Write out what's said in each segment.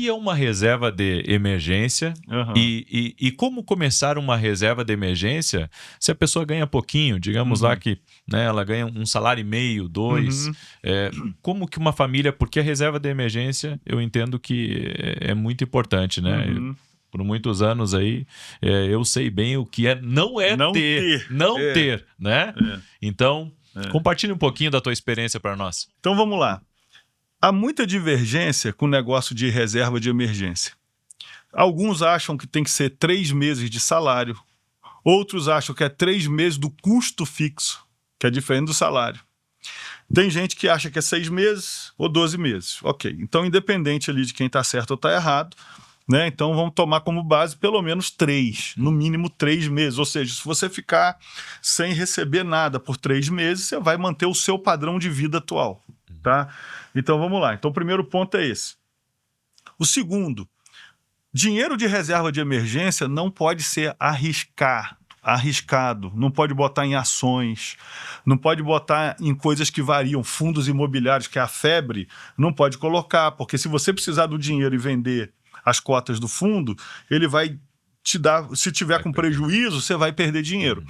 E é uma reserva de emergência? Aham. E como começar uma reserva de emergência se a pessoa ganha pouquinho? Digamos lá que, né, ela ganha um salário e meio, dois. Como que uma família... Porque a reserva de emergência, eu entendo que é muito importante, né? Por muitos anos aí, eu sei bem o que não ter, né? Então, compartilhe um pouquinho da tua experiência para nós. Então vamos lá. Há muita divergência com o negócio de reserva de emergência. Alguns acham que tem que ser 3 meses de salário. Outros acham que é 3 meses do custo fixo, que é diferente do salário. Tem gente que acha que é 6 meses ou 12 meses. Ok, então independente ali de quem está certo ou está errado, né? Então vamos tomar como base pelo menos 3, no mínimo 3 meses. Ou seja, se você ficar sem receber nada por 3 meses, você vai manter o seu padrão de vida atual. Tá? Então vamos lá. Então o primeiro ponto é esse. O segundo, dinheiro de reserva de emergência não pode ser arriscado, não pode botar em ações, não pode botar em coisas que variam, fundos imobiliários, que é a febre, não pode colocar, porque se você precisar do dinheiro e vender as cotas do fundo, ele vai te dar, se tiver com prejuízo, você vai perder dinheiro.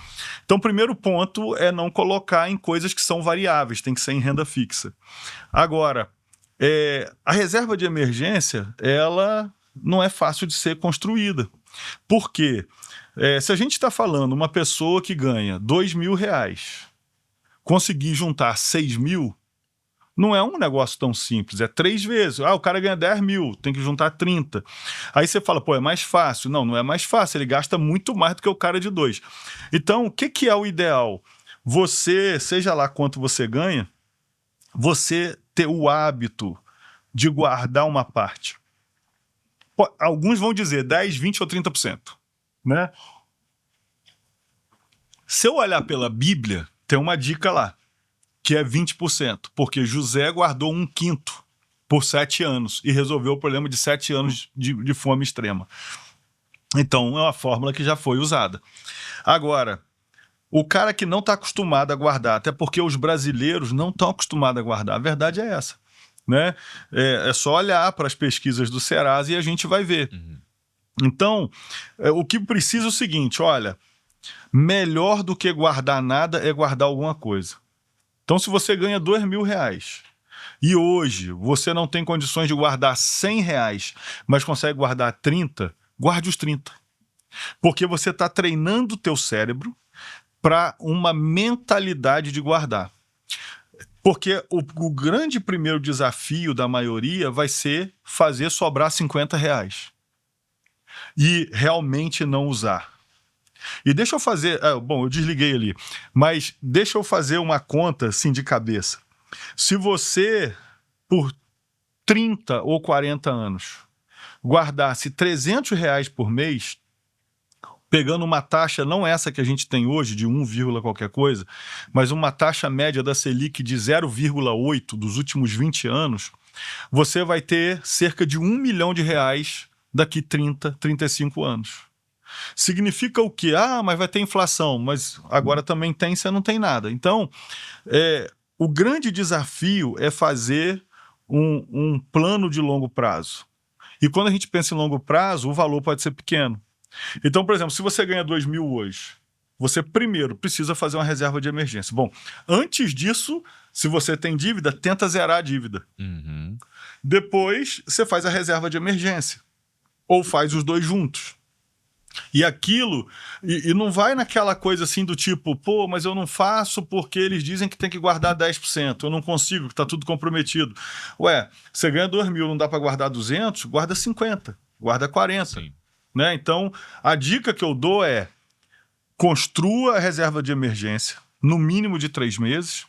Então, o primeiro ponto é não colocar em coisas que são variáveis, tem que ser em renda fixa. Agora, a reserva de emergência, ela não é fácil de ser construída. Por quê? Se a gente está falando uma pessoa que ganha R$2.000, conseguir juntar 6 mil, não é um negócio tão simples, é 3 vezes. O cara ganha 10 mil, tem que juntar 30. Aí você fala, pô, é mais fácil. Não, não é mais fácil, ele gasta muito mais do que o cara de 2. Então, o que é o ideal? Você, seja lá quanto você ganha, você ter o hábito de guardar uma parte. Alguns vão dizer 10, 20 ou 30%. Né? Se eu olhar pela Bíblia, tem uma dica lá, que é 20%, porque José guardou 1/5 por 7 anos e resolveu o problema de 7 anos de fome extrema. Então, é uma fórmula que já foi usada. Agora, o cara que não está acostumado a guardar, até porque os brasileiros não estão acostumados a guardar, a verdade é essa. Né? É só olhar para as pesquisas do Serasa e a gente vai ver. Então, o que precisa é o seguinte, olha, melhor do que guardar nada é guardar alguma coisa. Então, se você ganha R$2.000 e hoje você não tem condições de guardar R$100, mas consegue guardar 30, guarde os 30. Porque você está treinando o teu cérebro para uma mentalidade de guardar. Porque o grande primeiro desafio da maioria vai ser fazer sobrar R$50 e realmente não usar. E deixa eu fazer... bom, eu desliguei ali. Mas deixa eu fazer uma conta assim de cabeça. Se você, por 30 ou 40 anos, guardasse R$300 por mês, pegando uma taxa, não essa que a gente tem hoje, de 1, qualquer coisa, mas uma taxa média da Selic de 0,8 dos últimos 20 anos, você vai ter cerca de R$1 milhão daqui 30, 35 anos. Significa o quê? Mas vai ter inflação, mas agora também tem, você não tem nada. Então, o grande desafio é fazer um plano de longo prazo. E quando a gente pensa em longo prazo, o valor pode ser pequeno. Então, por exemplo, se você ganha 2 mil hoje, você primeiro precisa fazer uma reserva de emergência. Bom, antes disso, se você tem dívida, tenta zerar a dívida. Depois, você faz a reserva de emergência. Ou faz os dois juntos. E aquilo, e não vai naquela coisa assim do tipo, pô, mas eu não faço porque eles dizem que tem que guardar 10%, eu não consigo, que tá tudo comprometido. Ué, você ganha 2 mil, não dá para guardar 200, guarda 50, guarda 40. Sim. Né? Então, a dica que eu dou é, construa a reserva de emergência, no mínimo de 3 meses,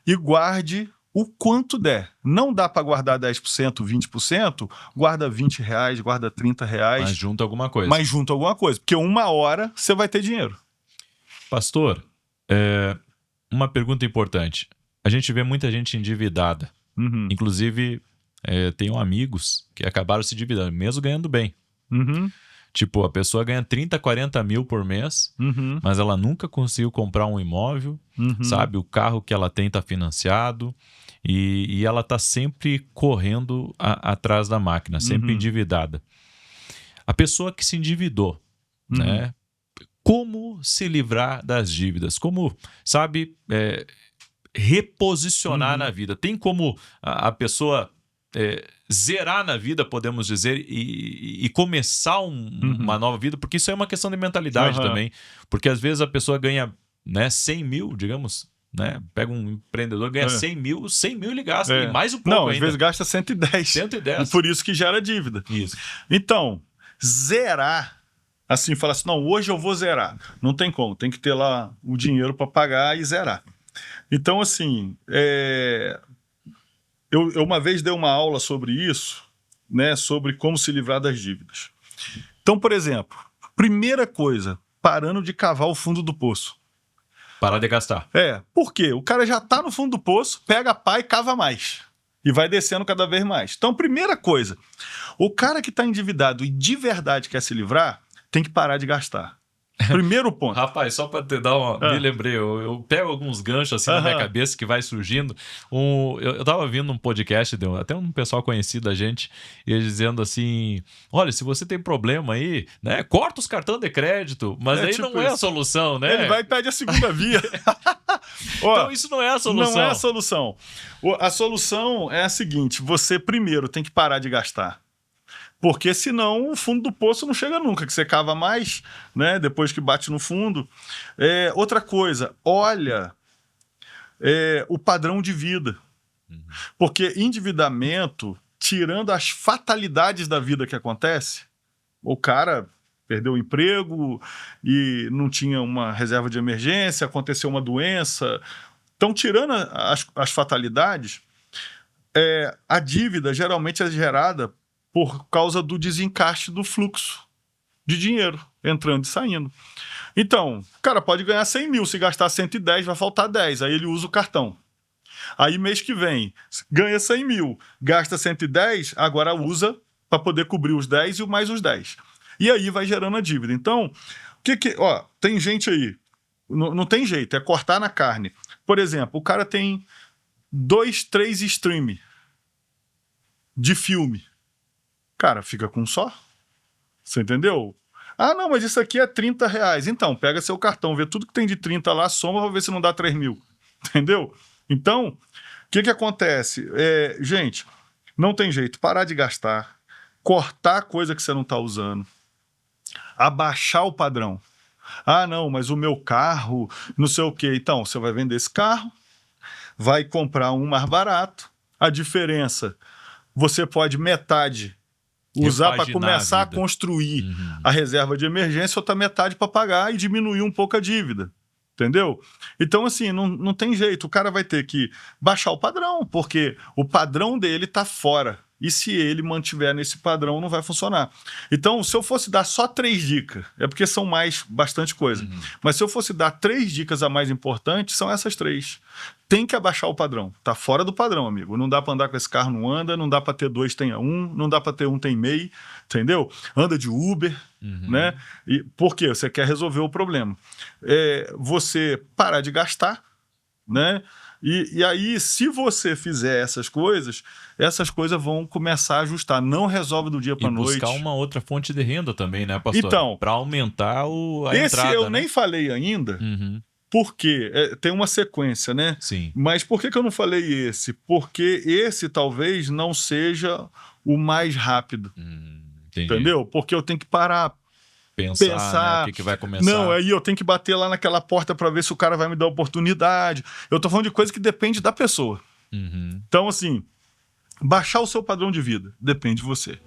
e guarde o quanto der. Não dá para guardar 10%, 20%, guarda R$20, guarda R$30. Mas junta alguma coisa. Mas junta alguma coisa, porque uma hora você vai ter dinheiro. Pastor, uma pergunta importante. A gente vê muita gente endividada. Inclusive, tenho amigos que acabaram se endividando, mesmo ganhando bem. Tipo, a pessoa ganha 30, 40 mil por mês, mas ela nunca conseguiu comprar um imóvel, sabe? O carro que ela tem está financiado. e ela está sempre correndo atrás da máquina, sempre endividada. A pessoa que se endividou, né? Como se livrar das dívidas? Como, sabe, reposicionar na vida? Tem como a pessoa zerar na vida, podemos dizer, e começar uma nova vida? Porque isso é uma questão de mentalidade também. Porque às vezes a pessoa ganha, né, 100 mil, digamos, né? Pega um empreendedor, ganha 100 mil ele gasta, e mais um pouco ainda. Às vezes gasta 110. 110. Por isso que gera dívida. Isso. Então, zerar, assim, falar assim, não, hoje eu vou zerar. Não tem como, tem que ter lá o dinheiro para pagar e zerar. Então, assim, eu uma vez dei uma aula sobre isso, né, sobre como se livrar das dívidas. Então, por exemplo, primeira coisa, parando de cavar o fundo do poço. Parar de gastar. Por quê? O cara já está no fundo do poço, pega a pá e cava mais. E vai descendo cada vez mais. Então, primeira coisa, o cara que está endividado e de verdade quer se livrar, tem que parar de gastar. Primeiro ponto. Rapaz, só para te dar uma... Me lembrei, eu pego alguns ganchos assim na minha cabeça que vai surgindo. Eu tava ouvindo um podcast, até um pessoal conhecido da gente, e eles dizendo assim, olha, se você tem problema aí, né, corta os cartões de crédito, mas aí tipo não é a solução, né? Ele vai e pede a segunda via. Então isso não é a solução. Não é a solução. A solução é a seguinte, você primeiro tem que parar de gastar. Porque senão o fundo do poço não chega nunca, que você cava mais, né, depois que bate no fundo. Outra coisa, olha o padrão de vida. Porque endividamento, tirando as fatalidades da vida que acontece, o cara perdeu o emprego e não tinha uma reserva de emergência, aconteceu uma doença. Então, tirando as fatalidades, a dívida geralmente é gerada por causa do desencaixe do fluxo de dinheiro entrando e saindo. Então, o cara pode ganhar 100 mil, se gastar 110 vai faltar 10, aí ele usa o cartão. Aí mês que vem, ganha 100 mil, gasta 110, agora usa para poder cobrir os 10 e mais os 10. E aí vai gerando a dívida. Então, tem gente aí, não tem jeito, é cortar na carne. Por exemplo, o cara tem 2, 3 streams de filme. Cara, fica com um só. Você entendeu? Ah, não, mas isso aqui é 30 reais. Então, pega seu cartão, vê tudo que tem de 30 lá, soma pra ver se não dá 3 mil. Entendeu? Então, o que acontece? Gente, não tem jeito. Parar de gastar, cortar coisa que você não está usando, abaixar o padrão. Ah, não, mas o meu carro, não sei o quê. Então, você vai vender esse carro, vai comprar um mais barato. A diferença, você pode metade usar para começar a construir a reserva de emergência, outra metade para pagar e diminuir um pouco a dívida. Entendeu? Então, assim, não tem jeito. O cara vai ter que baixar o padrão, porque o padrão dele está fora. E se ele mantiver nesse padrão, não vai funcionar. Então, se eu fosse dar só 3 dicas, é porque são bastante coisa. Mas se eu fosse dar 3 dicas a mais importantes, são essas 3. Tem que abaixar o padrão. Tá fora do padrão, amigo. Não dá para andar com esse carro, não anda. Não dá para ter 2, tenha 1. Não dá para ter 1, tem MEI. Entendeu? Anda de Uber, né? E por quê? Você quer resolver o problema. Você parar de gastar, né? E aí, se você fizer essas coisas vão começar a ajustar. Não resolve do dia para noite. E buscar uma outra fonte de renda também, né, pastor? Então, para aumentar a esse entrada. Eu nem falei ainda, porque tem uma sequência, né? Sim. Mas por que eu não falei esse? Porque esse talvez não seja o mais rápido. Entendeu? Porque eu tenho que parar. Pensar. Né, o que vai começar. Não, aí eu tenho que bater lá naquela porta para ver se o cara vai me dar oportunidade. Eu tô falando de coisa que depende da pessoa. Então, assim, baixar o seu padrão de vida depende de você.